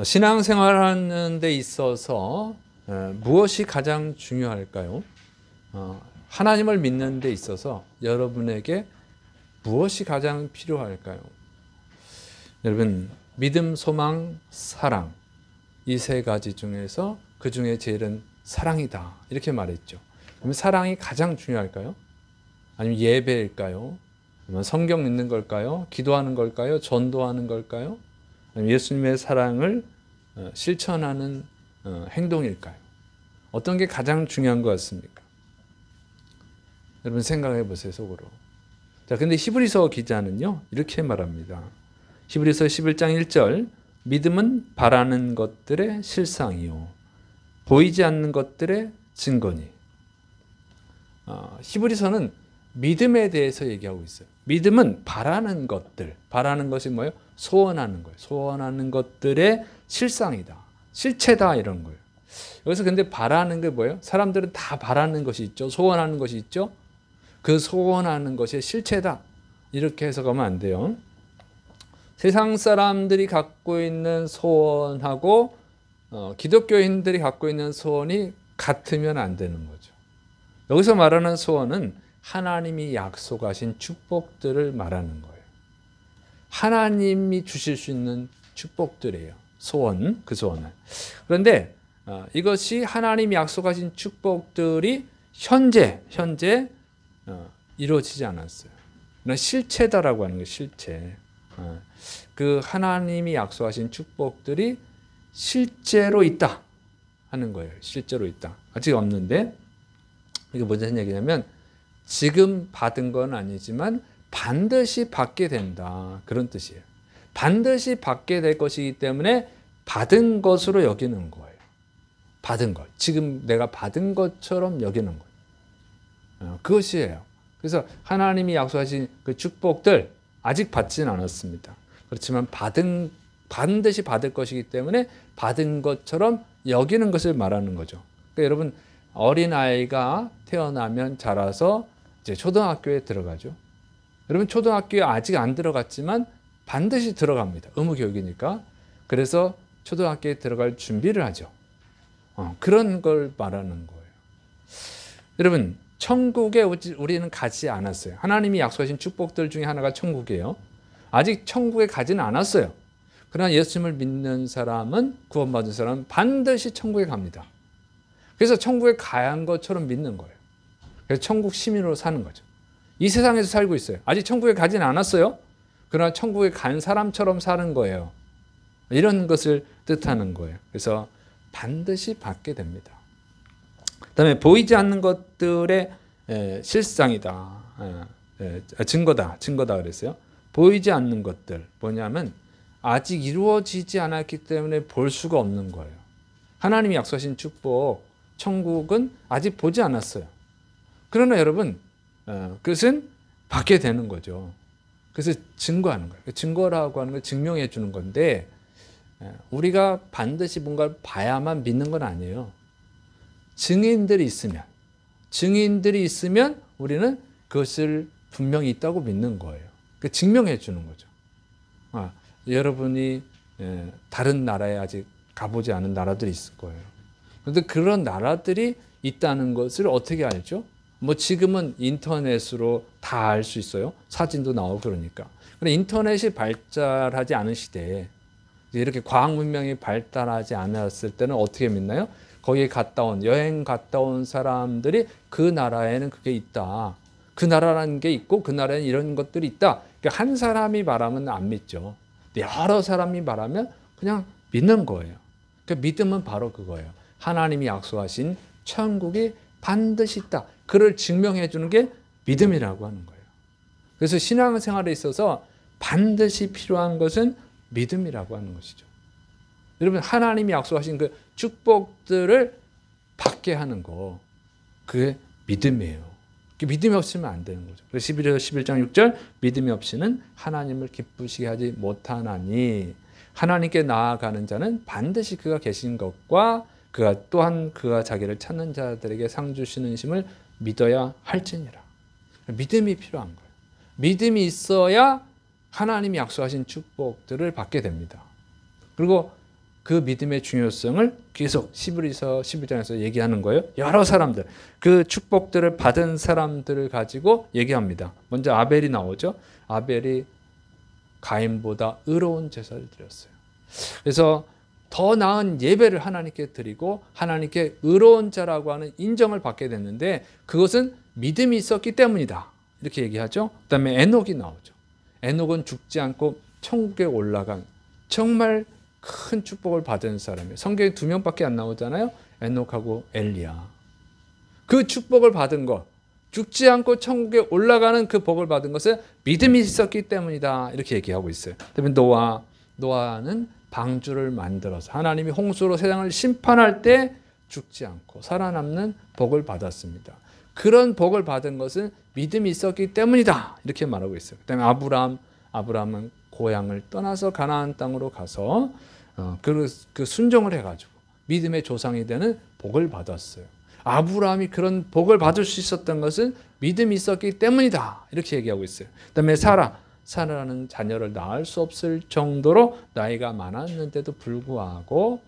신앙생활하는 데 있어서 무엇이 가장 중요할까요? 하나님을 믿는 데 있어서 여러분에게 무엇이 가장 필요할까요? 여러분, 믿음, 소망, 사랑, 이 세 가지 중에서 그 중에 제일은 사랑이다, 이렇게 말했죠. 그러면 사랑이 가장 중요할까요? 아니면 예배일까요? 아니면 성경 읽는 걸까요? 기도하는 걸까요? 전도하는 걸까요? 아니면 예수님의 사랑을 실천하는 행동일까요? 어떤 게 가장 중요한 것 같습니까? 여러분 생각해 보세요, 속으로. 자, 근데 히브리서 기자는요, 이렇게 말합니다. 히브리서 11장 1절, 믿음은 바라는 것들의 실상이요, 보이지 않는 것들의 증거니. 히브리서는 믿음에 대해서 얘기하고 있어요. 믿음은 바라는 것들, 바라는 것이 뭐예요? 소원하는 거예요. 소원하는 것들의 실상이다, 실체다, 이런 거예요. 여기서 근데 바라는 게 뭐예요? 사람들은 다 바라는 것이 있죠. 소원하는 것이 있죠. 그 소원하는 것이 실체다, 이렇게 해석하면 안 돼요. 세상 사람들이 갖고 있는 소원하고 기독교인들이 갖고 있는 소원이 같으면 안 되는 거죠. 여기서 말하는 소원은 하나님이 약속하신 축복들을 말하는 거예요. 하나님이 주실 수 있는 축복들이에요. 소원, 그 소원은. 그런데 이것이 하나님이 약속하신 축복들이 현재 이루어지지 않았어요. 실체다라고 하는 거예요. 실체. 그 하나님이 약속하신 축복들이 실제로 있다 하는 거예요. 실제로 있다. 아직 없는데, 이게 무슨 얘기냐면 지금 받은 건 아니지만 반드시 받게 된다, 그런 뜻이에요. 반드시 받게 될 것이기 때문에 받은 것으로 여기는 거예요. 받은 것, 지금 내가 받은 것처럼 여기는 거예요. 그것이에요. 그래서 하나님이 약속하신 그 축복들 아직 받지는 않았습니다. 그렇지만 반드시 받을 것이기 때문에 받은 것처럼 여기는 것을 말하는 거죠. 그러니까 여러분, 어린아이가 태어나면 자라서 이제 초등학교에 들어가죠. 여러분, 초등학교에 아직 안 들어갔지만 반드시 들어갑니다. 의무교육이니까. 그래서 초등학교에 들어갈 준비를 하죠. 그런 걸 말하는 거예요. 여러분, 천국에 우리는 가지 않았어요. 하나님이 약속하신 축복들 중에 하나가 천국이에요. 아직 천국에 가지는 않았어요. 그러나 예수님을 믿는 사람은, 구원받은 사람은 반드시 천국에 갑니다. 그래서 천국에 가야 한 것처럼 믿는 거예요. 그래서 천국 시민으로 사는 거죠. 이 세상에서 살고 있어요. 아직 천국에 가지는 않았어요. 그러나 천국에 간 사람처럼 사는 거예요. 이런 것을 뜻하는 거예요. 그래서 반드시 받게 됩니다. 그다음에 보이지 않는 것들의 실상이다, 증거다 그랬어요. 보이지 않는 것들 뭐냐면 아직 이루어지지 않았기 때문에 볼 수가 없는 거예요. 하나님이 약속하신 축복, 천국은 아직 보지 않았어요. 그러나 여러분, 그것은 받게 되는 거죠. 그래서 증거하는 거예요. 증거라고 하는 걸 증명해 주는 건데, 우리가 반드시 뭔가를 봐야만 믿는 건 아니에요. 증인들이 있으면 우리는 그것을 분명히 있다고 믿는 거예요. 증명해 주는 거죠. 여러분이 다른 나라에 아직 가보지 않은 나라들이 있을 거예요. 그런데 그런 나라들이 있다는 것을 어떻게 알죠? 뭐 지금은 인터넷으로 다 알 수 있어요. 사진도 나오고 그러니까. 그런데 인터넷이 발달하지 않은 시대에, 이렇게 과학 문명이 발달하지 않았을 때는 어떻게 믿나요? 거기에 여행 갔다 온 사람들이 그 나라에는 그게 있다, 그 나라라는 게 있고 그 나라에는 이런 것들이 있다. 그러니까 한 사람이 말하면 안 믿죠. 여러 사람이 말하면 그냥 믿는 거예요. 그러니까 믿음은 바로 그거예요. 하나님이 약속하신 천국이 반드시 있다, 그를 증명해 주는 게 믿음이라고 하는 거예요. 그래서 신앙생활에 있어서 반드시 필요한 것은 믿음이라고 하는 것이죠. 여러분, 하나님이 약속하신 그 축복들을 받게 하는 거, 그게 믿음이에요. 믿음이 없으면 안 되는 거죠. 그래서 11장 6절, 믿음이 없이는 하나님을 기쁘시게 하지 못하나니, 하나님께 나아가는 자는 반드시 그가 계신 것과 그가 자기를 찾는 자들에게 상 주시는 심을 믿어야 할지니라. 믿음이 필요한 거예요. 믿음이 있어야 하나님이 약속하신 축복들을 받게 됩니다. 그리고 그 믿음의 중요성을 계속 히브리서 11장에서 얘기하는 거예요. 여러 사람들, 그 축복들을 받은 사람들을 가지고 얘기합니다. 먼저 아벨이 나오죠. 아벨이 가인보다 의로운 제사를 드렸어요. 그래서 더 나은 예배를 하나님께 드리고 하나님께 의로운 자라고 하는 인정을 받게 됐는데 그것은 믿음이 있었기 때문이다. 이렇게 얘기하죠. 그 다음에 에녹이 나오죠. 에녹은 죽지 않고 천국에 올라간 정말 큰 축복을 받은 사람이에요. 성경에 2명밖에 안 나오잖아요. 에녹하고 엘리야. 그 축복을 받은 것, 죽지 않고 천국에 올라가는 그 복을 받은 것은 믿음이 있었기 때문이다. 이렇게 얘기하고 있어요. 그다음에 노아는 방주를 만들어서 하나님이 홍수로 세상을 심판할 때 죽지 않고 살아남는 복을 받았습니다. 그런 복을 받은 것은 믿음이 있었기 때문이다. 이렇게 말하고 있어요. 그다음에 아브라함은 고향을 떠나서 가나안 땅으로 가서 그 순종을 해가지고 믿음의 조상이 되는 복을 받았어요. 아브라함이 그런 복을 받을 수 있었던 것은 믿음이 있었기 때문이다. 이렇게 얘기하고 있어요. 그다음에 사라는 자녀를 낳을 수 없을 정도로 나이가 많았는데도 불구하고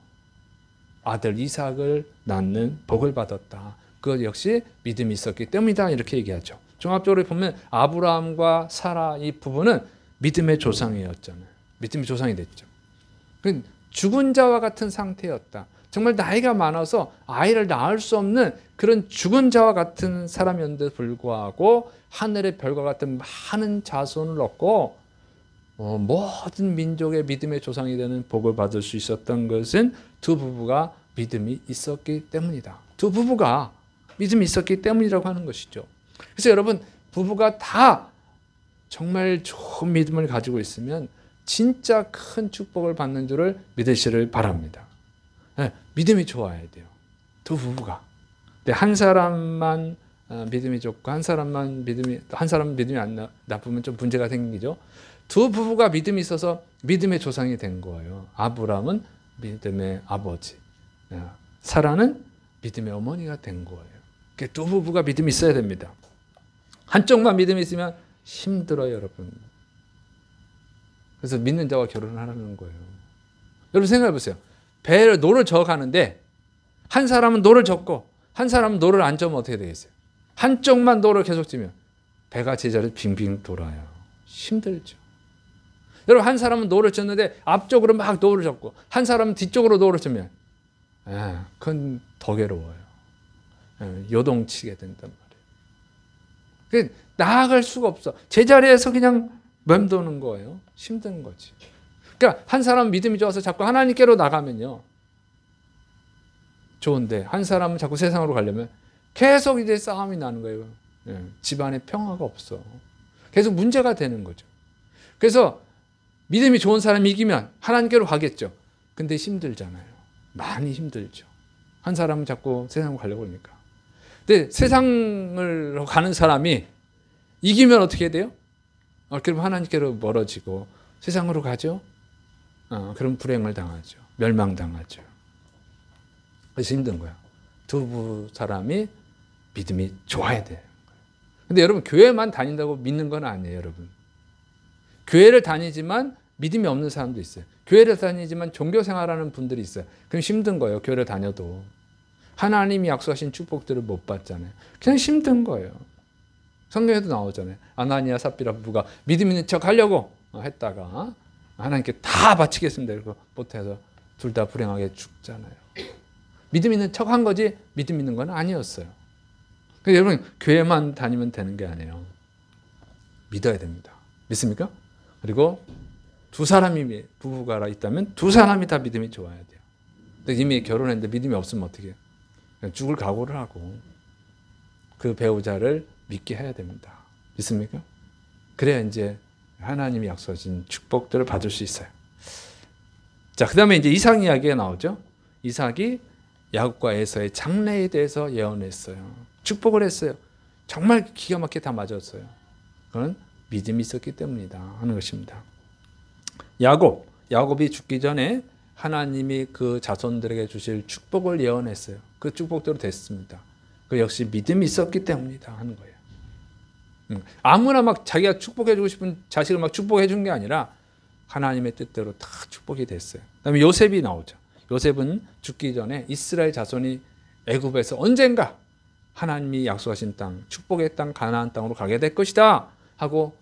아들 이삭을 낳는 복을 받았다. 그것 역시 믿음이 있었기 때문이다. 이렇게 얘기하죠. 종합적으로 보면 아브라함과 사라 이 부부는 믿음의 조상이었잖아요. 믿음의 조상이 됐죠. 죽은 자와 같은 상태였다. 정말 나이가 많아서 아이를 낳을 수 없는 그런 죽은 자와 같은 사람이었는데도 불구하고 하늘의 별과 같은 많은 자손을 얻고 모든 민족의 믿음의 조상이 되는 복을 받을 수 있었던 것은 두 부부가 믿음이 있었기 때문이다. 두 부부가 믿음이 있었기 때문이라고 하는 것이죠. 그래서 여러분 부부가 다 정말 좋은 믿음을 가지고 있으면 진짜 큰 축복을 받는 줄을 믿으시를 바랍니다. 네, 믿음이 좋아야 돼요. 두 부부가. 근데 한 사람만 믿음이 좋고 한 사람은 믿음이 안 나쁘면 좀 문제가 생기죠. 두 부부가 믿음이 있어서 믿음의 조상이 된 거예요. 아브라함은 믿음의 아버지, 사라는 믿음의 어머니가 된 거예요. 두 부부가 믿음이 있어야 됩니다. 한쪽만 믿음이 있으면 힘들어요, 여러분. 그래서 믿는 자와 결혼하라는 거예요. 여러분 생각해 보세요. 배를 노를 저어 가는데 한 사람은 노를 젓고 한 사람은 노를 안 저으면 어떻게 되겠어요? 한쪽만 노를 계속 지면 배가 제자리를 빙빙 돌아요. 힘들죠. 여러분 한 사람은 노를 젓는데 앞쪽으로 막 노를 젓고 한 사람은 뒤쪽으로 노를 젓으면 그건 더 괴로워요. 요동치게 된단 말이에요. 나아갈 수가 없어. 제자리에서 그냥 맴도는 거예요. 힘든 거지. 그러니까 한 사람은 믿음이 좋아서 자꾸 하나님께로 나가면요. 좋은데 한 사람은 자꾸 세상으로 가려면 계속 이제 싸움이 나는 거예요. 집안에 평화가 없어. 계속 문제가 되는 거죠. 그래서 믿음이 좋은 사람이 이기면 하나님께로 가겠죠. 근데 힘들잖아요. 많이 힘들죠. 한 사람은 자꾸 세상으로 가려고 하니까. 근데 세상을 가는 사람이 이기면 어떻게 돼요? 그럼 하나님께로 멀어지고 세상으로 가죠. 그럼 불행을 당하죠. 멸망당하죠. 그래서 힘든 거야. 두 사람이 믿음이 좋아야 돼요. 근데 여러분 교회만 다닌다고 믿는 건 아니에요, 여러분. 교회를 다니지만 믿음이 없는 사람도 있어요. 교회를 다니지만 종교 생활하는 분들이 있어요. 그럼 힘든 거예요. 교회를 다녀도. 하나님이 약속하신 축복들을 못 받잖아요. 그냥 힘든 거예요. 성경에도 나오잖아요. 아나니아 삽비라 부부가 믿음 있는 척 하려고 했다가 하나님께 다 바치겠습니다. 이러고 못해서 둘 다 불행하게 죽잖아요. 믿음 있는 척 한 거지 믿음 있는 건 아니었어요. 그러니까 여러분 교회만 다니면 되는 게 아니에요. 믿어야 됩니다. 믿습니까? 그리고 두 사람이 부부가 있다면 두 사람이 다 믿음이 좋아야 돼요. 근데 이미 결혼했는데 믿음이 없으면 어떻게 해요? 그냥 죽을 각오를 하고 그 배우자를 믿게 해야 됩니다. 믿습니까? 그래야 이제 하나님이 약속하신 축복들을 받을 수 있어요. 자, 그 다음에 이제 이삭 이야기가 나오죠. 이삭이 야곱과 에서의 장래에 대해서 예언했어요. 축복을 했어요. 정말 기가 막히게 다 맞았어요. 그건 믿음이 있었기 때문이다 하는 것입니다. 야곱이 죽기 전에 하나님이 그 자손들에게 주실 축복을 예언했어요. 그 축복대로 됐습니다. 그 역시 믿음이 있었기 때문이다 하는 거예요. 아무나 막 자기가 축복해주고 싶은 자식을 막 축복해 준 게 아니라 하나님의 뜻대로 다 축복이 됐어요. 그다음에 요셉이 나오죠. 요셉은 죽기 전에 이스라엘 자손이 애굽에서 언젠가 하나님이 약속하신 땅, 축복의 땅, 가나안 땅으로 가게 될 것이다 하고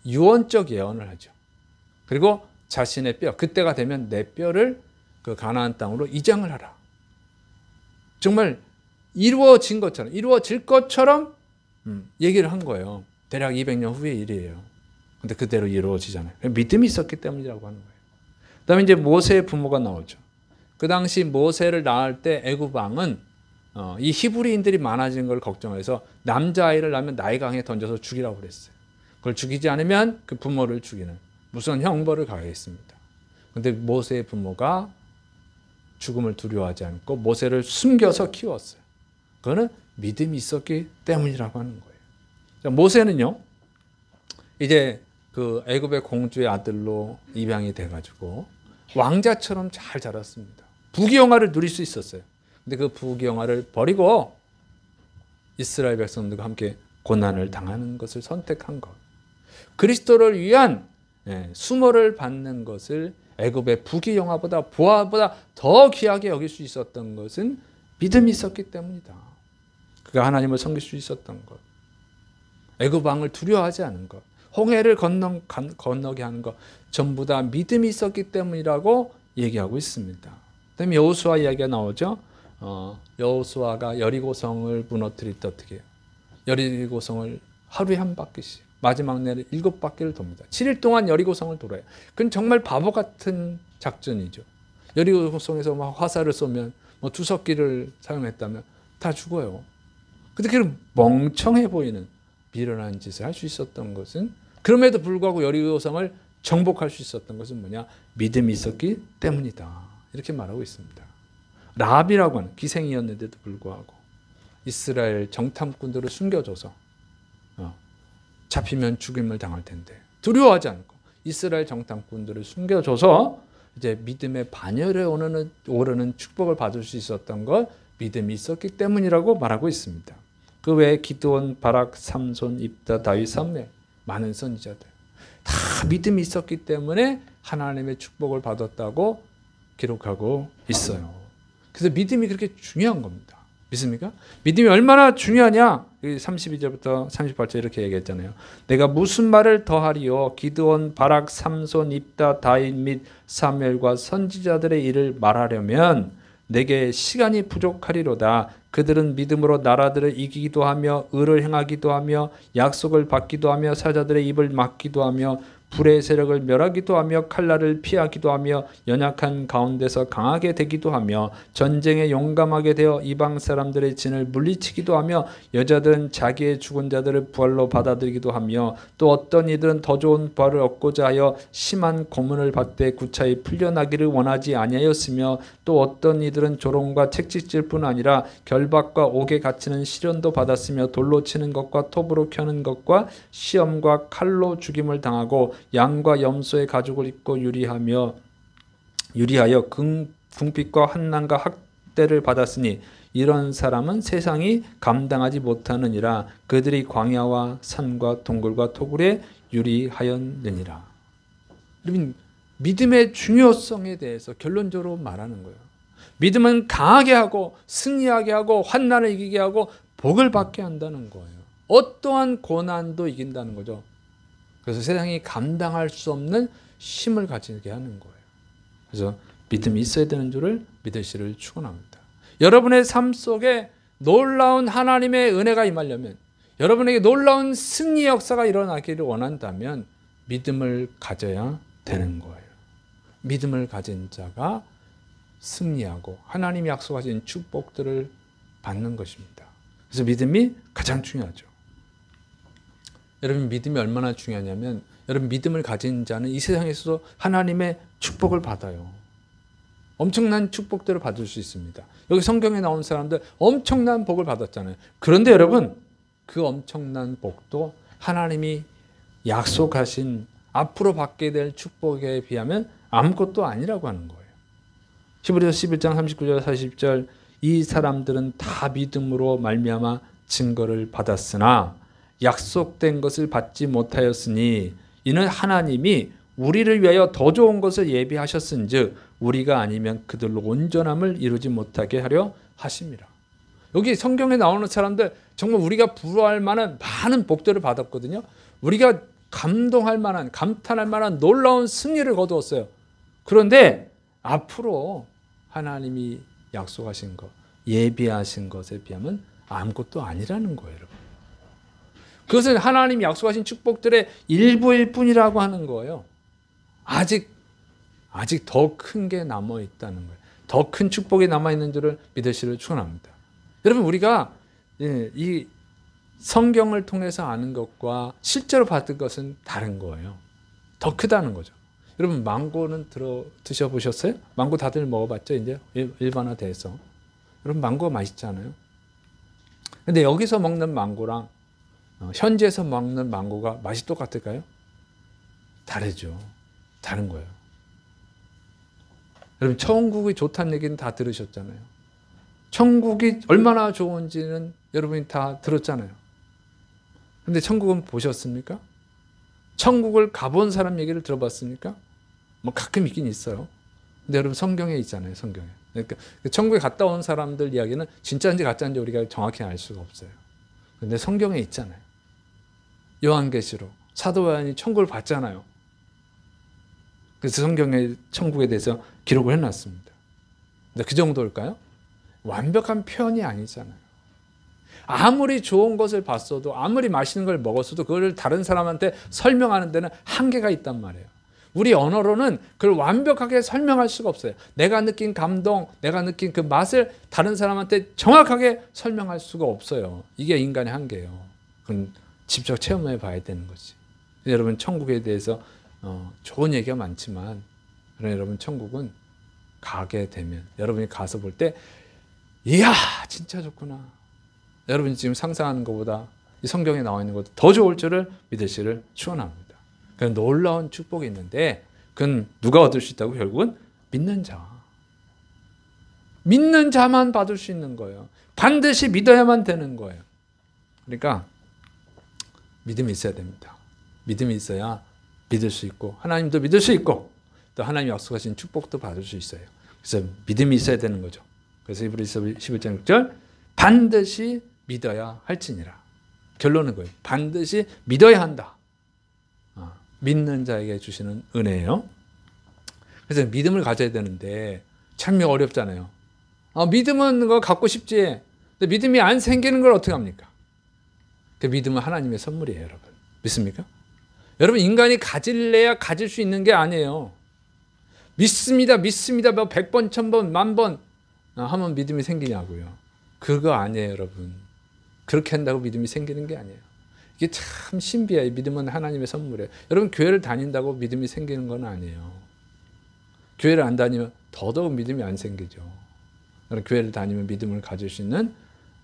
유언적 예언을 하죠. 그리고 자신의 뼈, 그때가 되면 내 뼈를 그 가나안 땅으로 이장을 하라. 정말 이루어진 것처럼, 이루어질 것처럼 얘기를 한 거예요. 대략 200년 후의 일이에요. 근데 그대로 이루어지잖아요. 믿음이 있었기 때문이라고 하는 거예요. 그 다음에 이제 모세의 부모가 나오죠. 그 당시 모세를 낳을 때 애굽 왕은 이 히브리인들이 많아지는 걸 걱정해서 남자아이를 낳으면 나일강에 던져서 죽이라고 그랬어요. 그걸 죽이지 않으면 그 부모를 죽이는 무슨 형벌을 가하겠습니다. 그런데 모세의 부모가 죽음을 두려워하지 않고 모세를 숨겨서 키웠어요. 그거는 믿음이 있었기 때문이라고 하는 거예요. 자, 모세는요, 이제 그 애굽의 공주의 아들로 입양이 돼가지고 왕자처럼 잘 자랐습니다. 부귀영화를 누릴 수 있었어요. 근데 그 부귀영화를 버리고 이스라엘 백성들과 함께 고난을 당하는 것을 선택한 것. 그리스도를 위한 수모를 받는 것을 애굽의 부귀영화보다 보화보다 더 귀하게 여길 수 있었던 것은 믿음이 있었기 때문이다. 그가 하나님을 섬길 수 있었던 것. 애굽 왕을 두려워하지 않은 것. 홍해를 건너게 하는 것. 전부 다 믿음이 있었기 때문이라고 얘기하고 있습니다. 그다음에 여호수아 이야기가 나오죠. 여호수아가 여리고성을 무너뜨릴 때 어떻게 해요? 여리고성을 하루에 한 바퀴씩 마지막 날에 7바퀴를 돕니다. 7일 동안 여리고성을 돌아요. 그건 정말 바보 같은 작전이죠. 여리고성에서 막 화살을 쏘면 뭐 투석기를 사용했다면 다 죽어요. 근데 그 멍청해 보이는 미련한 짓을 할 수 있었던 것은, 그럼에도 불구하고 여리고성을 정복할 수 있었던 것은 뭐냐? 믿음이 있었기 때문이다. 이렇게 말하고 있습니다. 라합이라고 하는 기생이었는데도 불구하고 이스라엘 정탐꾼들을 숨겨줘서 잡히면 죽임을 당할 텐데 두려워하지 않고 이스라엘 정탐꾼들을 숨겨줘서 이제 믿음의 반열에 오르는 축복을 받을 수 있었던 것, 믿음이 있었기 때문이라고 말하고 있습니다. 그 외에 기드온, 바락, 삼손, 입다, 다윗, 삼멜, 많은 선지자들 다 믿음이 있었기 때문에 하나님의 축복을 받았다고 기록하고 있어요. 그래서 믿음이 그렇게 중요한 겁니다. 믿습니까? 믿음이 얼마나 중요하냐? 32절부터 38절 이렇게 얘기했잖아요. 내가 무슨 말을 더하리요? 기드온, 바락, 삼손, 입다, 다윗 및 사무엘과 선지자들의 일을 말하려면 내게 시간이 부족하리로다. 그들은 믿음으로 나라들을 이기기도 하며 의를 행하기도 하며 약속을 받기도 하며 사자들의 입을 막기도 하며 불의 세력을 멸하기도 하며 칼날을 피하기도 하며 연약한 가운데서 강하게 되기도 하며 전쟁에 용감하게 되어 이방 사람들의 진을 물리치기도 하며 여자들은 자기의 죽은 자들을 부활로 받아들이기도 하며 또 어떤 이들은 더 좋은 부활을 얻고자 하여 심한 고문을 받되 구차히 풀려나기를 원하지 아니하였으며 또 어떤 이들은 조롱과 채찍질뿐 아니라 결박과 옥에 갇히는 시련도 받았으며 돌로 치는 것과 톱으로 켜는 것과 시험과 칼로 죽임을 당하고 양과 염소의 가죽을 입고 유리하여 궁핍과 환난과 학대를 받았으니 이런 사람은 세상이 감당하지 못하느니라. 그들이 광야와 산과 동굴과 토굴에 유리하였느니라. 여러분, 믿음의 중요성에 대해서 결론적으로 말하는 거예요. 믿음은 강하게 하고 승리하게 하고 환난을 이기게 하고 복을 받게 한다는 거예요. 어떠한 고난도 이긴다는 거죠. 그래서 세상이 감당할 수 없는 힘을 가지게 하는 거예요. 그래서 믿음이 있어야 되는 줄을 믿으시를 축원합니다. 여러분의 삶 속에 놀라운 하나님의 은혜가 임하려면, 여러분에게 놀라운 승리 역사가 일어나기를 원한다면 믿음을 가져야 되는 거예요. 믿음을 가진 자가 승리하고 하나님이 약속하신 축복들을 받는 것입니다. 그래서 믿음이 가장 중요하죠. 여러분, 믿음이 얼마나 중요하냐면, 여러분, 믿음을 가진 자는 이 세상에서도 하나님의 축복을 받아요. 엄청난 축복들을 받을 수 있습니다. 여기 성경에 나온 사람들 엄청난 복을 받았잖아요. 그런데 여러분, 그 엄청난 복도 하나님이 약속하신 앞으로 받게 될 축복에 비하면 아무것도 아니라고 하는 거예요. 히브리서 11장 39절 40절, 이 사람들은 다 믿음으로 말미암아 증거를 받았으나 약속된 것을 받지 못하였으니 이는 하나님이 우리를 위하여 더 좋은 것을 예비하셨은즉 우리가 아니면 그들로 온전함을 이루지 못하게 하려 하심이라. 여기 성경에 나오는 사람들 정말 우리가 부러워할 만한 많은 복들을 받았거든요. 우리가 감동할 만한, 감탄할 만한 놀라운 승리를 거두었어요. 그런데 앞으로 하나님이 약속하신 것, 예비하신 것에 비하면 아무것도 아니라는 거예요, 여러분. 그것은 하나님이 약속하신 축복들의 일부일 뿐이라고 하는 거예요. 아직 더 큰 게 남아 있다는 거예요. 더 큰 축복이 남아 있는 줄을 믿으시기를 축원합니다. 여러분, 우리가 이 성경을 통해서 아는 것과 실제로 받은 것은 다른 거예요. 더 크다는 거죠. 여러분, 망고는 드셔보셨어요? 망고 다들 먹어봤죠? 이제 일반화돼서. 여러분, 망고 맛있잖아요. 근데 여기서 먹는 망고랑 현지에서 먹는 망고가 맛이 똑같을까요? 다르죠. 다른 거예요. 여러분, 천국이 좋다는 얘기는 다 들으셨잖아요. 천국이 얼마나 좋은지는 여러분이 다 들었잖아요. 근데 천국은 보셨습니까? 천국을 가본 사람 얘기를 들어봤습니까? 뭐 가끔 있긴 있어요. 근데 여러분, 성경에 있잖아요. 성경에. 그러니까 천국에 갔다 온 사람들 이야기는 진짜인지 가짜인지 우리가 정확히 알 수가 없어요. 근데 성경에 있잖아요. 요한계시록 사도 요한이 천국을 봤잖아요. 그래서 성경에 천국에 대해서 기록을 해놨습니다. 근데 그 정도일까요? 완벽한 표현이 아니잖아요. 아무리 좋은 것을 봤어도, 아무리 맛있는 걸 먹었어도 그걸 다른 사람한테 설명하는 데는 한계가 있단 말이에요. 우리 언어로는 그걸 완벽하게 설명할 수가 없어요. 내가 느낀 감동, 내가 느낀 그 맛을 다른 사람한테 정확하게 설명할 수가 없어요. 이게 인간의 한계예요. 그건 직접 체험해 봐야 되는 거지. 여러분, 천국에 대해서 좋은 얘기가 많지만, 그러나 여러분, 천국은 가게 되면 여러분이 가서 볼 때 이야, 진짜 좋구나. 여러분이 지금 상상하는 것보다 이 성경에 나와 있는 것도 더 좋을 줄을 믿으시기를 축원합니다. 그런 놀라운 축복이 있는데 그건 누가 얻을 수 있다고? 결국은 믿는 자. 믿는 자만 받을 수 있는 거예요. 반드시 믿어야만 되는 거예요. 그러니까 믿음이 있어야 됩니다. 믿음이 있어야 믿을 수 있고, 하나님도 믿을 수 있고, 또 하나님이 약속하신 축복도 받을 수 있어요. 그래서 믿음이 있어야 되는 거죠. 그래서 히브리서 11장 6절, 반드시 믿어야 할지니라. 결론은 거예요. 반드시 믿어야 한다. 믿는 자에게 주시는 은혜예요. 그래서 믿음을 가져야 되는데 참 어렵잖아요. 믿음은 거 갖고 싶지. 근데 믿음이 안 생기는 걸 어떻게 합니까? 그 믿음은 하나님의 선물이에요, 여러분. 믿습니까? 여러분, 인간이 가질래야 가질 수 있는 게 아니에요. 믿습니다, 믿습니다. 뭐 100번, 1000번, 10,000번 하면 믿음이 생기냐고요. 그거 아니에요, 여러분. 그렇게 한다고 믿음이 생기는 게 아니에요. 이게 참 신비해요. 믿음은 하나님의 선물이에요. 여러분, 교회를 다닌다고 믿음이 생기는 건 아니에요. 교회를 안 다니면 더더욱 믿음이 안 생기죠. 교회를 다니면 믿음을 가질 수 있는,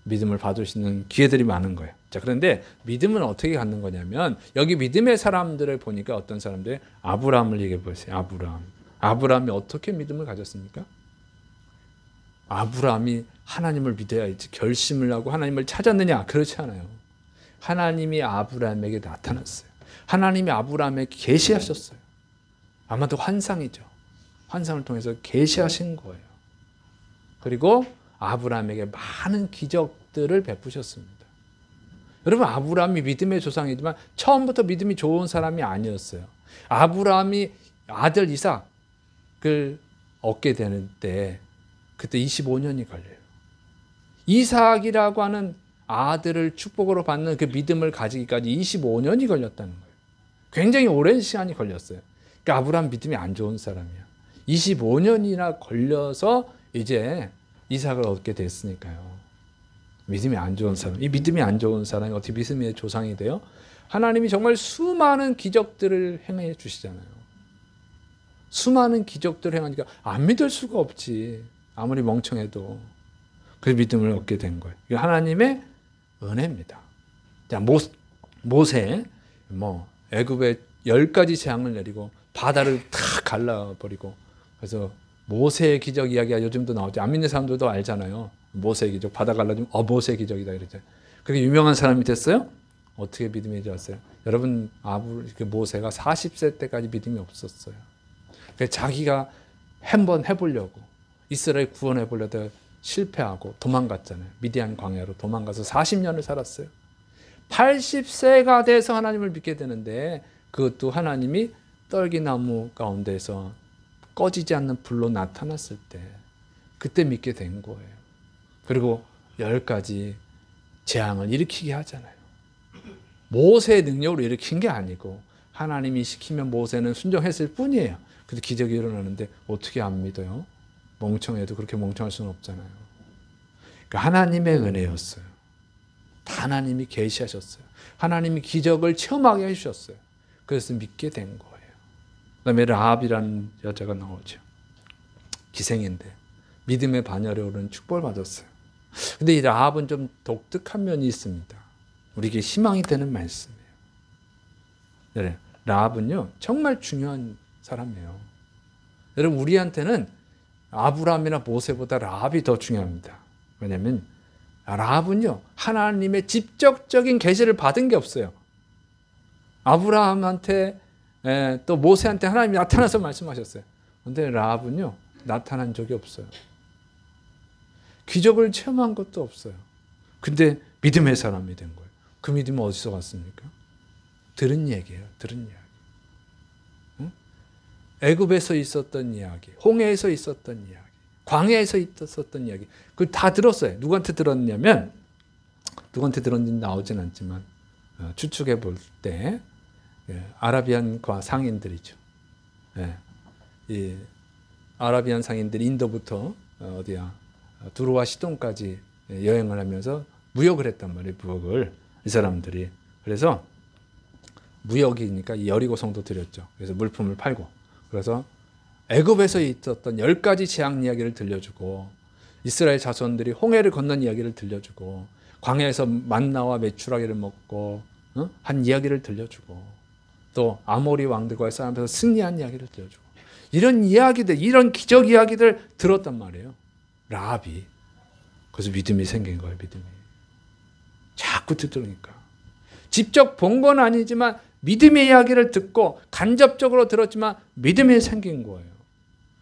믿음을 받을 수 있는 기회들이 많은 거예요. 자, 그런데 믿음은 어떻게 갖는 거냐면, 여기 믿음의 사람들을 보니까 어떤 사람들, 아브라함을 얘기해 보세요. 아브라함이 어떻게 믿음을 가졌습니까? 아브라함이 하나님을 믿어야지 결심을 하고 하나님을 찾았느냐? 그렇지 않아요. 하나님이 아브라함에게 나타났어요. 하나님이 아브라함에게 계시하셨어요. 아마도 환상이죠. 환상을 통해서 계시하신 거예요. 그리고 아브라함에게 많은 기적들을 베푸셨습니다. 여러분, 아브라함이 믿음의 조상이지만 처음부터 믿음이 좋은 사람이 아니었어요. 아브라함이 아들 이삭을 얻게 되는 때 그때 25년이 걸려요. 이삭이라고 하는 아들을 축복으로 받는 그 믿음을 가지기까지 25년이 걸렸다는 거예요. 굉장히 오랜 시간이 걸렸어요. 그러니까 아브라함 믿음이 안 좋은 사람이야. 25년이나 걸려서 이제 이삭을 얻게 됐으니까요. 믿음이 안 좋은 사람, 이 믿음이 안 좋은 사람이 어떻게 믿음의 조상이 돼요? 하나님이 정말 수많은 기적들을 행해 주시잖아요. 수많은 기적들을 행하니까 안 믿을 수가 없지. 아무리 멍청해도. 그 믿음을 얻게 된 거예요. 이게 하나님의 은혜입니다. 자, 모세, 애굽에 10가지 재앙을 내리고 바다를 다 갈라버리고, 그래서 모세의 기적 이야기가 요즘도 나오죠. 안 믿는 사람들도 알잖아요. 모세의 기적, 바다 갈라지면 모세의 기적이다 이러죠. 그렇게 유명한 사람이 됐어요? 어떻게 믿음이 좋았어요? 여러분, 모세가 40세 때까지 믿음이 없었어요. 그래서 자기가 한번 해보려고 이스라엘 구원해보려다 실패하고 도망갔잖아요. 미디안 광야로 도망가서 40년을 살았어요. 80세가 돼서 하나님을 믿게 되는데 그것도 하나님이 떨기나무 가운데서 꺼지지 않는 불로 나타났을 때 그때 믿게 된 거예요. 그리고 10가지 재앙을 일으키게 하잖아요. 모세의 능력으로 일으킨 게 아니고 하나님이 시키면 모세는 순종했을 뿐이에요. 근데 기적이 일어나는데 어떻게 안 믿어요? 멍청해도 그렇게 멍청할 수는 없잖아요. 그러니까 하나님의 은혜였어요. 다 하나님이 계시하셨어요. 하나님이 기적을 체험하게 해주셨어요. 그래서 믿게 된 거예요. 그 다음에 라합이라는 여자가 나오죠. 기생인데 믿음의 반열에 오른 축복을 받았어요. 근데 이 라합은 좀 독특한 면이 있습니다. 우리에게 희망이 되는 말씀이에요. 네, 라합은요 정말 중요한 사람이에요. 여러분 우리한테는 아브라함이나 모세보다 라합이 더 중요합니다. 왜냐하면 라합은요 하나님의 직접적인 계시를 받은 게 없어요. 아브라함한테 또 모세한테 하나님이 나타나서 말씀하셨어요. 그런데 라합은요 나타난 적이 없어요. 기적을 체험한 것도 없어요. 근데 믿음의 사람이 된 거예요. 그 믿음은 어디서 왔습니까? 들은 얘기예요. 들은 이야기. 응? 애굽에서 있었던 이야기, 홍해에서 있었던 이야기, 광야에서 있었던 이야기. 그걸 다 들었어요. 누구한테 들었냐면 누구한테 들었는지 나오진 않지만 추측해 볼 때 아라비안과 상인들이죠. 이 아라비안 상인들이 인도부터 두로와 시돈까지 여행을 하면서 무역을 했단 말이에요. 무역을 이 사람들이. 그래서 무역이니까 이 여리고 성도 드렸죠. 그래서 물품을 팔고 그래서 애굽에서 있었던 10가지 재앙 이야기를 들려주고 이스라엘 자손들이 홍해를 건넌 이야기를 들려주고 광야에서 만나와 메추라기를 먹고 한 이야기를 들려주고 또 아모리 왕들과의 싸움에서 승리한 이야기를 들려주고 이런 이야기들, 이런 기적 이야기들 들었단 말이에요. 라합이. 그래서 믿음이 생긴 거예요. 믿음이. 자꾸 듣으니까. 직접 본 건 아니지만 믿음의 이야기를 듣고 간접적으로 들었지만 믿음이 생긴 거예요.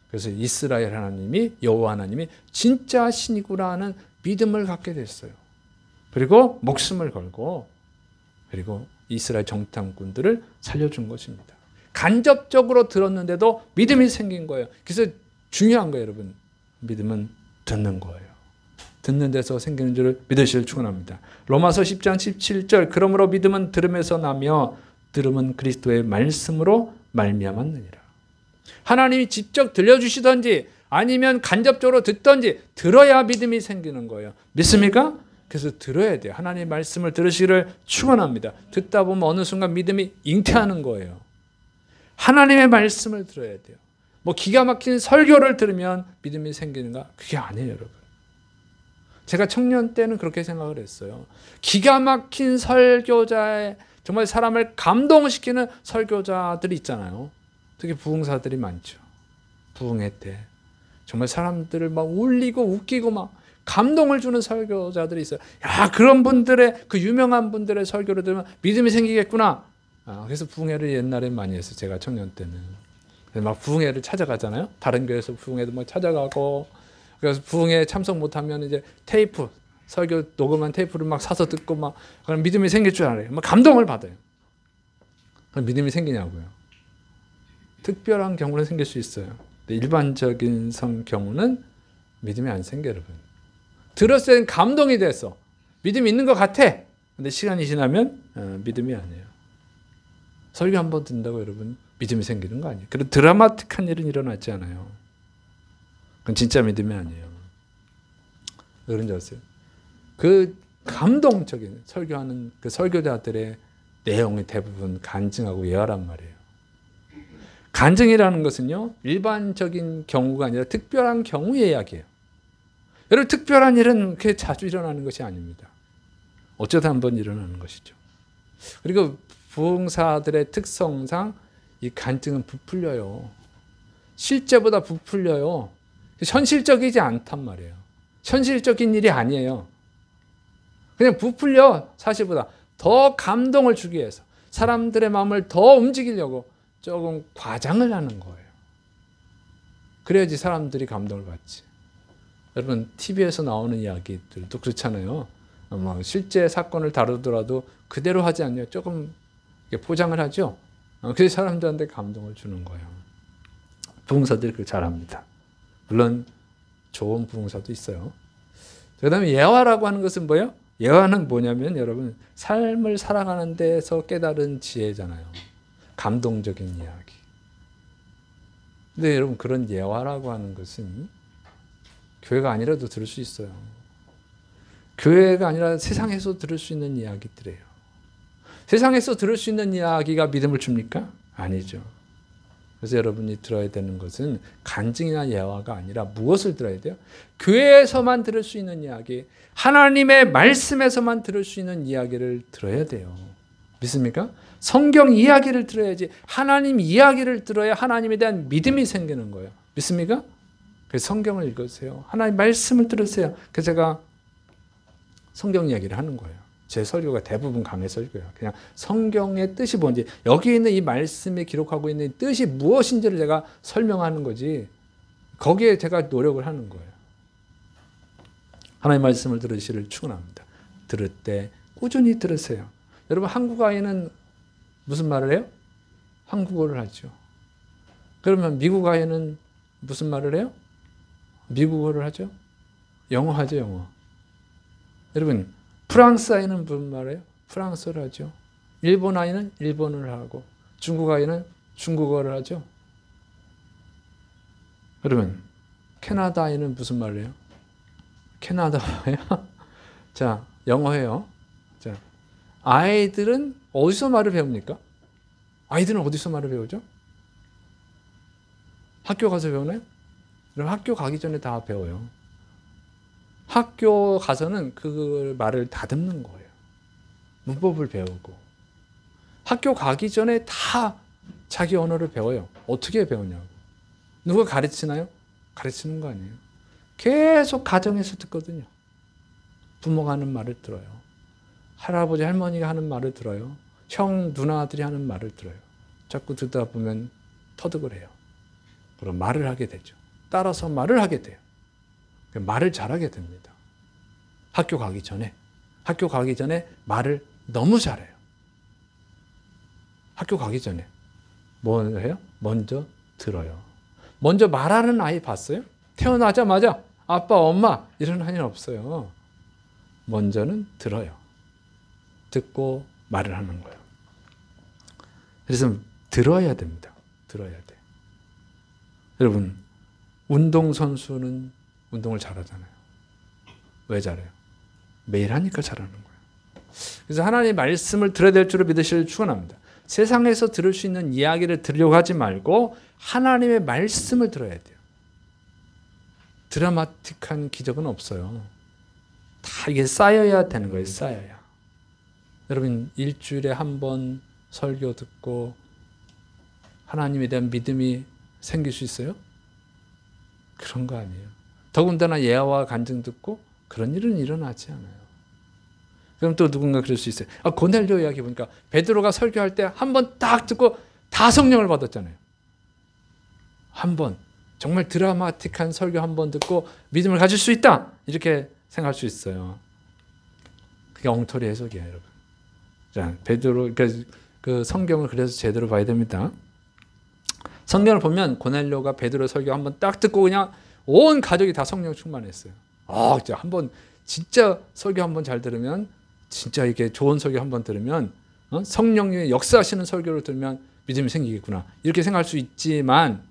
그래서 이스라엘 하나님이 여호와 하나님이 진짜 신이구나 하는 믿음을 갖게 됐어요. 그리고 목숨을 걸고 그리고 이스라엘 정탐꾼들을 살려준 것입니다. 간접적으로 들었는데도 믿음이 생긴 거예요. 그래서 중요한 거예요, 여러분. 믿음은 듣는 거예요. 듣는 데서 생기는 줄을 믿으시길 축원합니다. 로마서 10장 17절 그러므로 믿음은 들음에서 나며 들음은 그리스도의 말씀으로 말미암았느니라. 하나님이 직접 들려주시든지 아니면 간접적으로 듣든지 들어야 믿음이 생기는 거예요. 믿습니까? 그래서 들어야 돼요. 하나님의 말씀을 들으시기를 축원합니다. 듣다 보면 어느 순간 믿음이 잉태하는 거예요. 하나님의 말씀을 들어야 돼요. 뭐 기가 막힌 설교를 들으면 믿음이 생기는가? 그게 아니에요, 여러분. 제가 청년 때는 그렇게 생각을 했어요. 기가 막힌 설교자의 정말 사람을 감동시키는 설교자들이 있잖아요. 특히 부흥사들이 많죠. 부흥회 때 정말 사람들을 막 울리고 웃기고 막 감동을 주는 설교자들이 있어요. 야, 그런 분들의 그 유명한 분들의 설교를 들으면 믿음이 생기겠구나. 그래서 부흥회를 옛날에 많이 했어요. 제가 청년 때는. 그래서 막 부흥회를 찾아가잖아요. 다른 교회에서 부흥회도 막 찾아가고 그래서 부흥회 참석 못하면 이제 테이프 설교 녹음한 테이프를 막 사서 듣고 막 그럼 믿음이 생길 줄 알아요. 막 감동을 받아요. 그럼 믿음이 생기냐고요. 특별한 경우는 생길 수 있어요. 일반적인 경우는 믿음이 안 생겨, 여러분. 들었을 땐 감동이 돼서 믿음이 있는 것 같아. 근데 시간이 지나면 믿음이 아니에요. 설교 한번 듣는다고 여러분 믿음이 생기는 거 아니에요. 그런 드라마틱한 일은 일어나지 않아요. 그건 진짜 믿음이 아니에요. 왜 그런지 아세요? 그 감동적인 설교하는 그 설교자들의 내용이 대부분 간증하고 예화란 말이에요. 간증이라는 것은요, 일반적인 경우가 아니라 특별한 경우의 이야기예요. 여러분, 특별한 일은 그렇게 자주 일어나는 것이 아닙니다. 어쩌다 한번 일어나는 것이죠. 그리고 부흥사들의 특성상 이 간증은 부풀려요. 실제보다 부풀려요. 현실적이지 않단 말이에요. 현실적인 일이 아니에요. 그냥 부풀려. 사실보다 더 감동을 주기 위해서 사람들의 마음을 더 움직이려고 조금 과장을 하는 거예요. 그래야지 사람들이 감동을 받지. 여러분 TV에서 나오는 이야기들도 그렇잖아요. 뭐 실제 사건을 다루더라도 그대로 하지 않냐. 조금 포장을 하죠. 그래서 사람들한테 감동을 주는 거예요. 부흥사들이 그걸 잘합니다. 물론 좋은 부흥사도 있어요. 그 다음에 예화라고 하는 것은 뭐예요? 예화는 뭐냐면 여러분 삶을 살아가는 데서 깨달은 지혜잖아요. 감동적인 이야기. 근데 여러분 그런 예화라고 하는 것은 교회가 아니라도 들을 수 있어요. 교회가 아니라 세상에서 들을 수 있는 이야기들이에요. 세상에서 들을 수 있는 이야기가 믿음을 줍니까? 아니죠. 그래서 여러분이 들어야 되는 것은 간증이나 예화가 아니라 무엇을 들어야 돼요? 교회에서만 들을 수 있는 이야기, 하나님의 말씀에서만 들을 수 있는 이야기를 들어야 돼요. 믿습니까? 성경 이야기를 들어야지. 하나님 이야기를 들어야 하나님에 대한 믿음이 생기는 거예요. 믿습니까? 그래서 성경을 읽으세요. 하나님 말씀을 들으세요. 그래서 제가 성경 이야기를 하는 거예요. 제 설교가 대부분 강의 설교예요. 그냥 성경의 뜻이 뭔지, 여기 있는 이 말씀에 기록하고 있는 뜻이 무엇인지를 제가 설명하는 거지, 거기에 제가 노력을 하는 거예요. 하나님의 말씀을 들으시기를 축원합니다. 들을 때 꾸준히 들으세요. 여러분 한국 아이는 무슨 말을 해요? 한국어를 하죠. 그러면 미국 아이는 무슨 말을 해요? 미국어를 하죠. 영어 하죠. 영어. 여러분 프랑스 아이는 무슨 말을 해요? 프랑스어를 하죠. 일본 아이는 일본어를 하고, 중국 아이는 중국어를 하죠. 여러분 캐나다 아이는 무슨 말을 해요? 캐나다어예요. 자, 영어예요. 자, 아이들은 어디서 말을 배웁니까? 아이들은 어디서 말을 배우죠? 학교 가서 배우나요? 그럼 학교 가기 전에 다 배워요. 학교 가서는 그 말을 다듬는 거예요. 문법을 배우고. 학교 가기 전에 다 자기 언어를 배워요. 어떻게 배우냐고. 누가 가르치나요? 가르치는 거 아니에요. 계속 가정에서 듣거든요. 부모가 하는 말을 들어요. 할아버지 할머니가 하는 말을 들어요. 형 누나들이 하는 말을 들어요. 자꾸 듣다 보면 터득을 해요. 그럼 말을 하게 되죠. 따라서 말을 하게 돼요. 말을 잘하게 됩니다. 학교 가기 전에 말을 너무 잘해요. 학교 가기 전에 뭘 해요? 먼저 들어요. 먼저 말하는 아이 봤어요? 태어나자마자 아빠, 엄마 이런 아이는 없어요. 먼저는 들어요. 듣고 말을 하는 거예요. 그래서 들어야 됩니다. 들어야 돼. 여러분 운동선수는 운동을 잘하잖아요. 왜 잘해요? 매일 하니까 잘하는 거예요. 그래서 하나님의 말씀을 들어야 될 줄을 믿으시길 축원합니다. 세상에서 들을 수 있는 이야기를 들으려고 하지 말고 하나님의 말씀을 들어야 돼요. 드라마틱한 기적은 없어요. 다 이게 쌓여야 되는 거예요. 쌓여야. 여러분 일주일에 한 번 설교 듣고 하나님에 대한 믿음이 생길 수 있어요? 그런 거 아니에요. 더군다나 예화와 간증 듣고 그런 일은 일어나지 않아요. 그럼 또 누군가 그럴 수 있어요. 고넬료 이야기 보니까 베드로가 설교할 때 한 번 딱 듣고 다 성령을 받았잖아요. 한 번. 정말 드라마틱한 설교 한 번 듣고 믿음을 가질 수 있다. 이렇게 생각할 수 있어요. 그게 엉터리 해석이에요, 여러분. 자, 베드로, 그 성경을 그래서 제대로 봐야 됩니다. 성경을 보면 고넬료가 베드로 설교 한 번 딱 듣고 그냥 온 가족이 다 성령 충만했어요. 진짜 한번 진짜 설교 한 번 잘 들으면, 진짜 이게 좋은 설교 한 번 들으면, 성령님의 역사하시는 설교를 들으면 믿음이 생기겠구나. 이렇게 생각할 수 있지만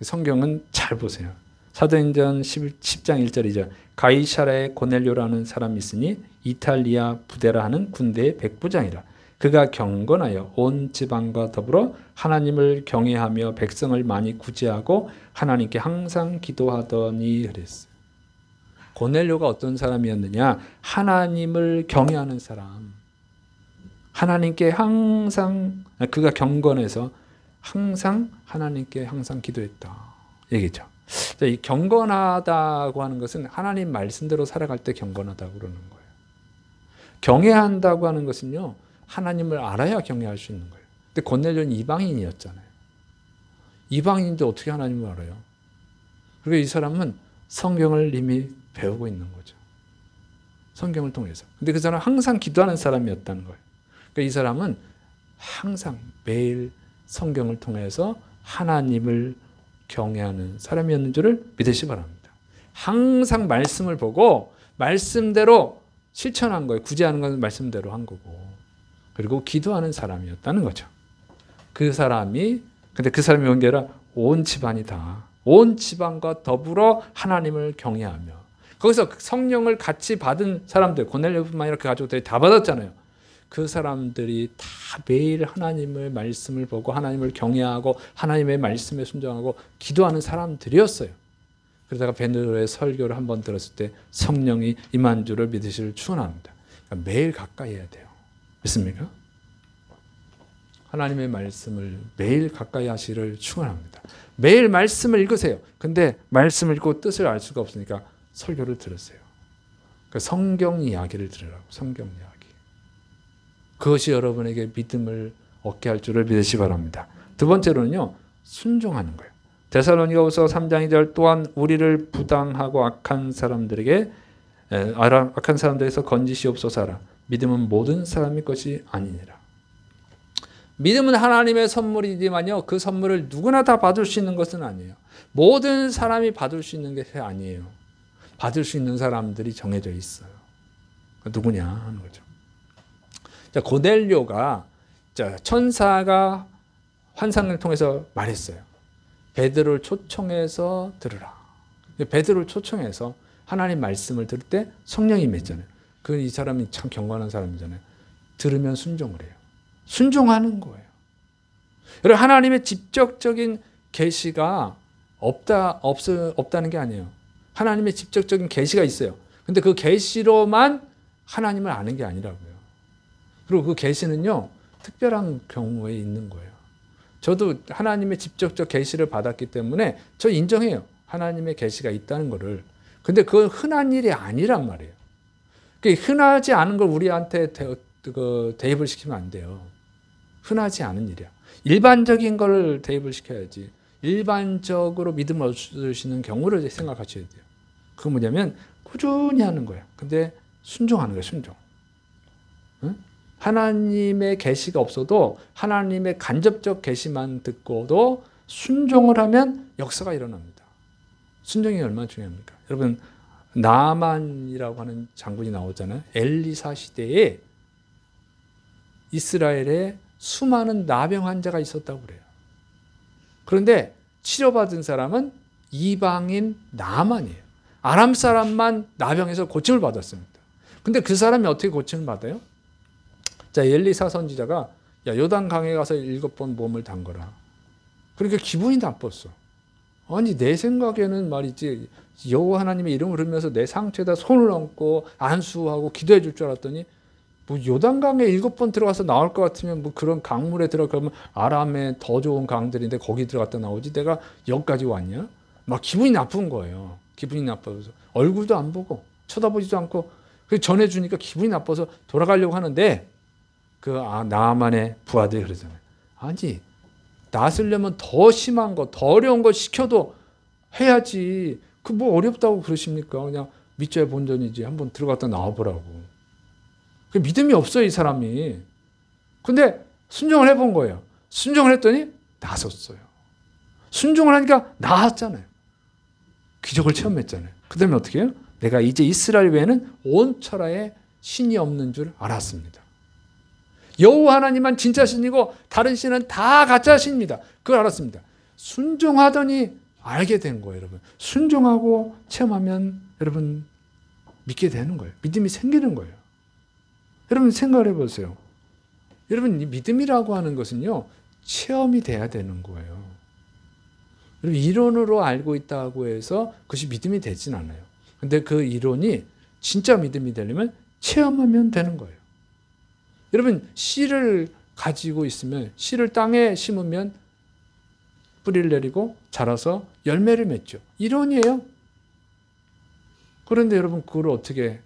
성경은 잘 보세요. 사도행전 10장 1절이죠. 가이사라에 고넬료라는 사람이 있으니 이탈리아 부대라 하는 군대의 백부장이라. 그가 경건하여 온 지방과 더불어 하나님을 경외하며 백성을 많이 구제하고 하나님께 항상 기도하더니 그랬어요. 고넬료가 어떤 사람이었느냐? 하나님을 경외하는 사람. 하나님께 항상, 그가 경건해서 항상 하나님께 항상 기도했다. 얘기죠. 이 경건하다고 하는 것은 하나님 말씀대로 살아갈 때 경건하다고 그러는 거예요. 경외한다고 하는 것은요, 하나님을 알아야 경외할 수 있는 거예요. 근데 고넬료는 이방인이었잖아요. 이방인인데 어떻게 하나님을 알아요? 그리고 이 사람은 성경을 이미 배우고 있는 거죠. 성경을 통해서. 근데 그 사람은 항상 기도하는 사람이었다는 거예요. 그러니까 이 사람은 항상 매일 성경을 통해서 하나님을 경외하는 사람이었는 줄을 믿으시기 바랍니다. 항상 말씀을 보고 말씀대로 실천한 거예요. 구제하는 건 말씀대로 한 거고. 그리고 기도하는 사람이었다는 거죠. 그 사람이, 근데 그 사람이 온 게 아니라 온 집안이 다, 온 집안과 더불어 하나님을 경외하며, 거기서 성령을 같이 받은 사람들, 고넬료뿐만 아니라 그 가족들이 다 받았잖아요. 그 사람들이 다 매일 하나님의 말씀을 보고 하나님을 경외하고 하나님의 말씀에 순종하고 기도하는 사람들이었어요. 그러다가 베드로의 설교를 한번 들었을 때 성령이 임한 줄을 믿으시기를 축원합니다. 그러니까 매일 가까이 해야 돼요. 믿습니까? 하나님의 말씀을 매일 가까이 하시기를 축원합니다. 매일 말씀을 읽으세요. 근데 말씀을 읽고 뜻을 알 수가 없으니까 설교를 들으세요. 그러니까 성경 이야기를 들으라고. 성경 이야기. 그것이 여러분에게 믿음을 얻게 할 줄을 믿으시기 바랍니다. 두 번째로는요, 순종하는 거예요. 데살로니가후서 3장 2절 또한 우리를 부당하고 악한 사람들에게서 건지시옵소서 하라. 믿음은 모든 사람의 것이 아니니라. 믿음은 하나님의 선물이지만요, 그 선물을 누구나 다 받을 수 있는 것은 아니에요. 모든 사람이 받을 수 있는 것이 아니에요. 받을 수 있는 사람들이 정해져 있어요. 누구냐 하는 거죠. 자, 고넬료가, 천사가 환상을 통해서 말했어요. 베드로를 초청해서 들으라. 베드로를 초청해서 하나님 말씀을 들을 때 성령이 임했잖아요. 이 사람이 참 경건한 사람이잖아요. 들으면 순종을 해요. 순종하는 거예요. 여러분, 하나님의 직접적인 계시가 없다는 게 아니에요. 하나님의 직접적인 계시가 있어요. 근데 그 계시로만 하나님을 아는 게 아니라고요. 그리고 그 계시는요, 특별한 경우에 있는 거예요. 저도 하나님의 직접적 계시를 받았기 때문에 저 인정해요. 하나님의 계시가 있다는 거를. 근데 그건 흔한 일이 아니란 말이에요. 흔하지 않은 걸 우리한테 대입을 시키면 안 돼요. 흔하지 않은 일이야. 일반적인 걸 대입을 시켜야지. 일반적으로 믿음을 얻으시는 경우를 생각하셔야 돼요. 그건 뭐냐면 꾸준히 하는 거야. 근데 순종하는 거예요. 순종. 응? 하나님의 계시가 없어도 하나님의 간접적 계시만 듣고도 순종을 하면 역사가 일어납니다. 순종이 얼마나 중요합니까? 여러분, 나만이라고 하는 장군이 나오잖아요. 엘리사 시대에 이스라엘에 수많은 나병 환자가 있었다고 그래요. 그런데 치료받은 사람은 이방인 나만이에요. 아람 사람만 나병에서 고침을 받았습니다. 근데 그 사람이 어떻게 고침을 받아요? 자, 엘리사 선지자가 요단강에 가서 7번 몸을 담거라. 그러니까 기분이 나빴어. 아니, 내 생각에는 말이지, 여호와 하나님의 이름을 부르면서 내 상처에다 손을 얹고 안수하고 기도해 줄 줄 알았더니, 뭐 요단강에 7번 들어가서 나올 것 같으면 뭐 그런 강물에 들어가면 아람에 더 좋은 강들인데 거기 들어갔다 나오지, 내가 여기까지 왔냐? 막 기분이 나쁜 거예요. 기분이 나빠서 얼굴도 안 보고 쳐다보지도 않고 전해주니까 기분이 나빠서 돌아가려고 하는데, 나만의 부하들이 그러잖아요. 아니, 낫으려면 더 심한 거, 더 어려운 거 시켜도 해야지. 그 뭐 어렵다고 그러십니까? 그냥 믿자야 본전이지. 한번 들어갔다 나와보라고. 믿음이 없어요, 이 사람이. 근데 순종을 해본 거예요. 순종을 했더니 나섰어요. 순종을 하니까 나았잖아요. 기적을 체험했잖아요. 그 다음에 어떻게 해요? 내가 이제 이스라엘 외에는 온 천하에 신이 없는 줄 알았습니다. 여호와 하나님만 진짜 신이고 다른 신은 다 가짜 신입니다. 그걸 알았습니다. 순종하더니 알게 된 거예요, 여러분. 순종하고 체험하면 여러분 믿게 되는 거예요. 믿음이 생기는 거예요. 여러분 생각을 해보세요. 여러분, 이 믿음이라고 하는 것은요, 체험이 돼야 되는 거예요. 여러분, 이론으로 알고 있다고 해서 그것이 믿음이 되진 않아요. 근데 그 이론이 진짜 믿음이 되려면 체험하면 되는 거예요. 여러분, 씨를 가지고 있으면, 씨를 땅에 심으면 뿌리를 내리고 자라서 열매를 맺죠. 이론이에요. 그런데 여러분, 그걸 어떻게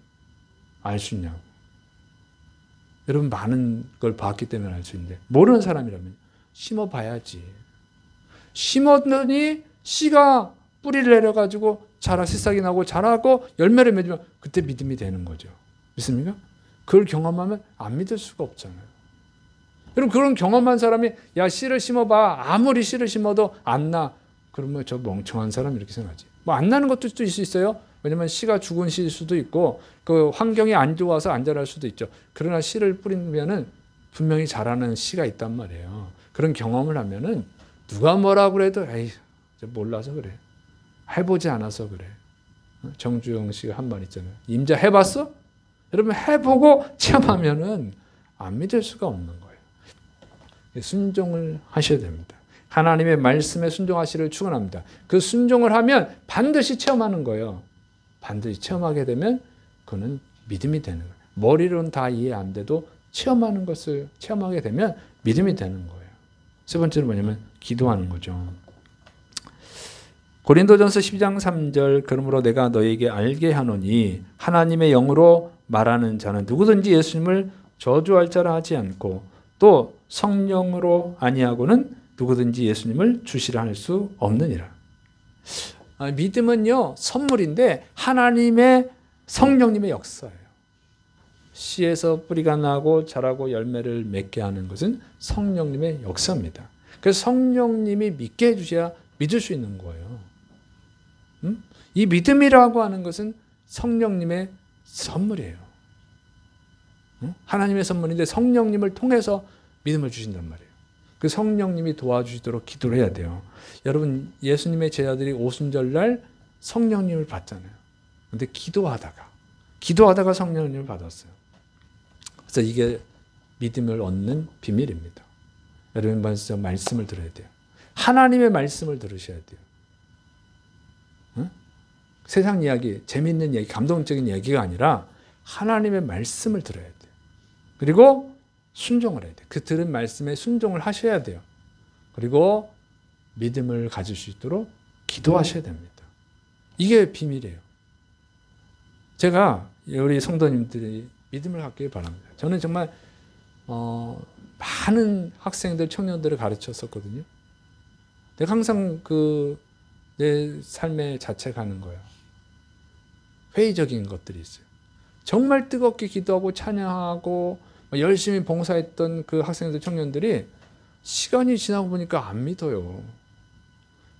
알 수 있냐고. 여러분, 많은 걸 봤기 때문에 알 수 있는데, 모르는 사람이라면 심어봐야지. 심었더니 씨가 뿌리를 내려가지고 새싹이 나고 자라고 열매를 맺으면 그때 믿음이 되는 거죠. 믿습니까? 그걸 경험하면 안 믿을 수가 없잖아요. 여러분 그런 경험한 사람이 야 씨를 심어봐. 아무리 씨를 심어도 안 나. 그러면 저 멍청한 사람 이렇게 생각하지. 뭐 안 나는 것도 있을 수 있어요. 왜냐면 씨가 죽은 씨일 수도 있고 그 환경이 안 좋아서 안 자랄 수도 있죠. 그러나 씨를 뿌리면은 분명히 자라는 씨가 있단 말이에요. 그런 경험을 하면은 누가 뭐라 그래도 에이 몰라서 그래. 해보지 않아서 그래. 정주영 씨가 한 말 있잖아요. 임자 해봤어? 여러분 해보고 체험하면은 안 믿을 수가 없는 거예요. 순종을 하셔야 됩니다. 하나님의 말씀에 순종하시를 축원합니다. 그 순종을 하면 반드시 체험하는 거예요. 반드시 체험하게 되면 그거는 믿음이 되는 거예요. 머리로는 다 이해 안 돼도 체험하는 것을 체험하게 되면 믿음이 되는 거예요. 세 번째는 뭐냐면 기도하는 거죠. 고린도전서 12장 3절 그러므로 내가 너에게 알게 하노니 하나님의 영으로 말하는 자는 누구든지 예수님을 저주할 자라 하지 않고 또 성령으로 아니하고는 누구든지 예수님을 주시라 할 수 없느니라. 믿음은요 선물인데 하나님의 성령님의 역사예요. 씨에서 뿌리가 나고 자라고 열매를 맺게 하는 것은 성령님의 역사입니다. 그래서 성령님이 믿게 해주셔야 믿을 수 있는 거예요. 이 믿음이라고 하는 것은 성령님의 선물이에요. 하나님의 선물인데 성령님을 통해서 믿음을 주신단 말이에요. 그 성령님이 도와주시도록 기도를 해야 돼요. 여러분 예수님의 제자들이 오순절날 성령님을 받잖아요. 근데 기도하다가 성령님을 받았어요. 그래서 이게 믿음을 얻는 비밀입니다. 여러분 먼저 말씀을 들어야 돼요. 하나님의 말씀을 들으셔야 돼요. 세상 이야기, 재미있는 이야기, 감동적인 이야기가 아니라 하나님의 말씀을 들어야 돼요. 그리고 순종을 해야 돼요. 그 들은 말씀에 순종을 하셔야 돼요. 그리고 믿음을 가질 수 있도록 기도하셔야 됩니다. 이게 비밀이에요. 제가 우리 성도님들이 믿음을 갖길 바랍니다. 저는 정말 많은 학생들, 청년들을 가르쳤었거든요. 내가 항상 내 삶의 자책하는 거예요. 회의적인 것들이 있어요. 정말 뜨겁게 기도하고 찬양하고 열심히 봉사했던 그 학생들, 청년들이 시간이 지나고 보니까 안 믿어요.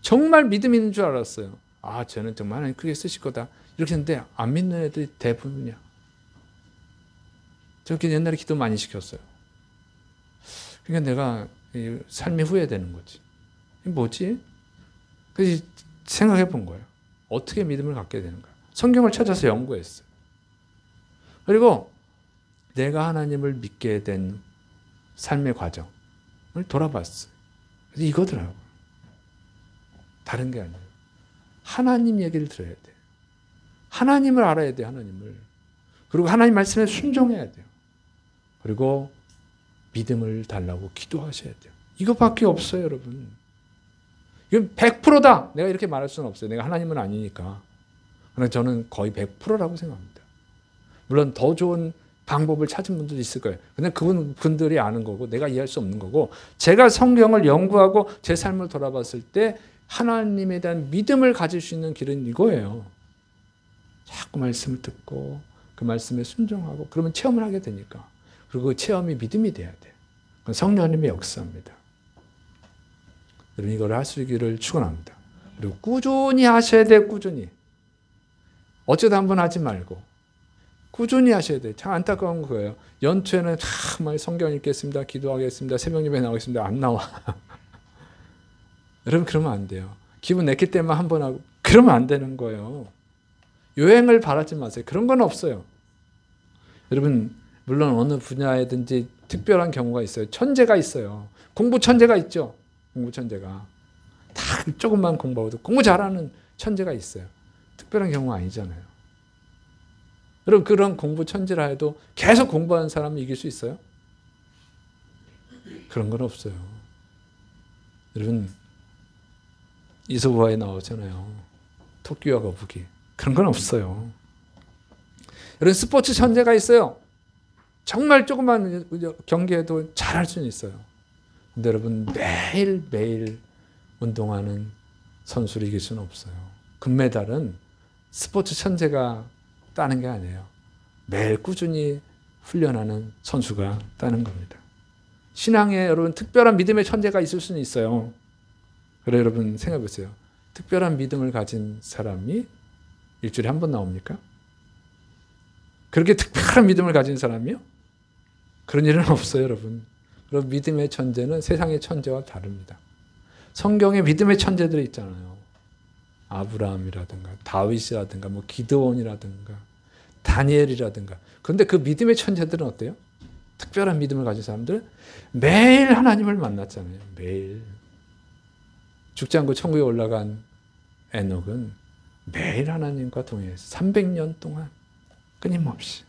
정말 믿음 있는 줄 알았어요. 쟤는 정말 하나님 크게 쓰실 거다. 이렇게 했는데 안 믿는 애들이 대부분이야. 저렇게 옛날에 기도 많이 시켰어요. 그러니까 내가 삶이 후회되는 거지. 뭐지? 그래서 생각해 본 거예요. 어떻게 믿음을 갖게 되는가? 성경을 찾아서 연구했어요. 그리고 내가 하나님을 믿게 된 삶의 과정을 돌아봤어요. 그래서 이거더라고요. 다른 게 아니에요. 하나님 얘기를 들어야 돼요. 하나님을 알아야 돼요. 하나님을. 그리고 하나님 말씀에 순종해야 돼요. 그리고 믿음을 달라고 기도하셔야 돼요. 이거밖에 없어요, 여러분. 이건 100%다. 내가 이렇게 말할 수는 없어요. 내가 하나님은 아니니까. 그러나 저는 거의 100%라고 생각합니다. 물론 더 좋은 방법을 찾은 분들도 있을 거예요. 근데 그분들이 아는 거고 내가 이해할 수 없는 거고 제가 성경을 연구하고 제 삶을 돌아봤을 때 하나님에 대한 믿음을 가질 수 있는 길은 이거예요. 자꾸 말씀을 듣고 그 말씀에 순종하고 그러면 체험을 하게 되니까. 그리고 그 체험이 믿음이 돼야 돼요. 그건 성령님의 역사입니다. 여러분 이걸 할 수 있기를 축원합니다. 그리고 꾸준히 하셔야 돼요. 꾸준히. 어쩌다 한번 하지 말고 꾸준히 하셔야 돼요. 참 안타까운 거예요. 연초에는 정말 성경 읽겠습니다. 기도하겠습니다. 새벽 예배 나오겠습니다. 안 나와. 여러분 그러면 안 돼요. 기분 내킬 때만 한 번 하고 그러면 안 되는 거예요. 요행을 바라지 마세요. 그런 건 없어요. 여러분 물론 어느 분야에든지 특별한 경우가 있어요. 천재가 있어요. 공부 천재가 있죠. 공부 천재가. 다 조금만 공부하고도 공부 잘하는 천재가 있어요. 특별한 경우가 아니잖아요. 여러분 그런 공부 천재라 해도 계속 공부하는 사람은 이길 수 있어요? 그런 건 없어요. 여러분 이소부화에 나오잖아요. 토끼와 거북이. 그런 건 없어요. 여러분 스포츠 천재가 있어요. 정말 조금만 경기해도 잘할 수는 있어요. 근데 여러분 매일매일 운동하는 선수를 이길 수는 없어요. 금메달은 스포츠 천재가 따는 게 아니에요. 매일 꾸준히 훈련하는 선수가 따는 겁니다. 신앙에 여러분 특별한 믿음의 천재가 있을 수는 있어요. 그래 여러분 생각해 보세요. 특별한 믿음을 가진 사람이 일주일에 한 번 나옵니까? 그렇게 특별한 믿음을 가진 사람이요? 그런 일은 없어요, 여러분. 그럼 믿음의 천재는 세상의 천재와 다릅니다. 성경에 믿음의 천재들이 있잖아요. 아브라함이라든가 다윗이라든가 뭐 기드온이라든가 다니엘이라든가. 그런데 그 믿음의 천재들은 어때요? 특별한 믿음을 가진 사람들은 매일 하나님을 만났잖아요. 매일. 죽지 않고 천국에 올라간 에녹은 매일 하나님과 동행해서 300년 동안 끊임없이.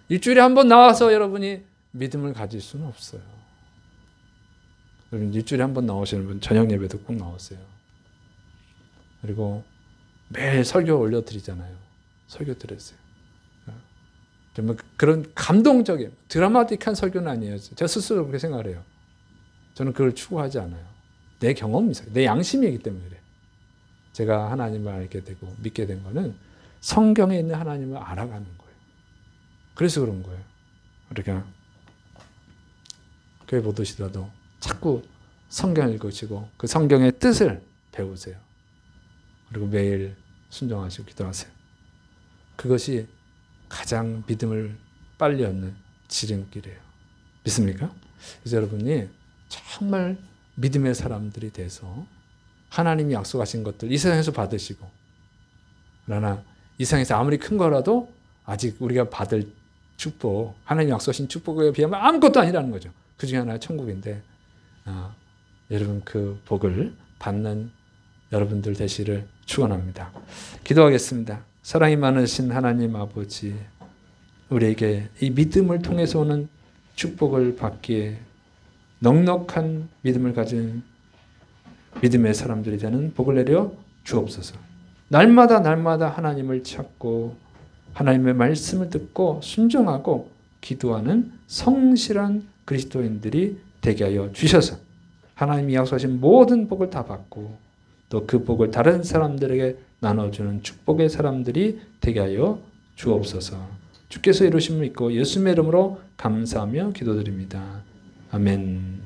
일주일에 한 번 나와서 여러분이 믿음을 가질 수는 없어요. 여러분 일주일에 한 번 나오시는 분 저녁 예배도 꼭 나오세요. 그리고 매일 설교 올려드리잖아요. 설교 들으세요. 정말 그런 감동적인 드라마틱한 설교는 아니에요. 제가 스스로 그렇게 생각을 해요. 저는 그걸 추구하지 않아요. 내 경험이죠. 내 양심이기 때문에 그래요. 제가 하나님을 알게 되고 믿게 된 거는 성경에 있는 하나님을 알아가는 거예요. 그래서 그런 거예요. 그러니까 교회 보듯이라도 자꾸 성경을 읽으시고 그 성경의 뜻을 배우세요. 그리고 매일 순종하시고 기도하세요. 그것이 가장 믿음을 빨리 얻는 지름길이에요. 믿습니까? 그래서 여러분이 정말 믿음의 사람들이 돼서 하나님이 약속하신 것들 이 세상에서 받으시고, 그러나 이 세상에서 아무리 큰 거라도 아직 우리가 받을 축복, 하나님 약속하신 축복에 비하면 아무것도 아니라는 거죠. 그 중에 하나가 천국인데 여러분 그 복을 받는 여러분들 되시를 축원합니다. 기도하겠습니다. 사랑이 많으신 하나님 아버지, 우리에게 이 믿음을 통해서 오는 축복을 받기에 넉넉한 믿음을 가진 믿음의 사람들이 되는 복을 내려 주옵소서. 날마다 하나님을 찾고 하나님의 말씀을 듣고 순종하고 기도하는 성실한 그리스도인들이 되게 하여 주셔서 하나님이 약속하신 모든 복을 다 받고 또 그 복을 다른 사람들에게 나눠주는 축복의 사람들이 되게 하여 주옵소서. 주께서 이루심을 믿고 예수님의 이름으로 감사하며 기도드립니다. 아멘.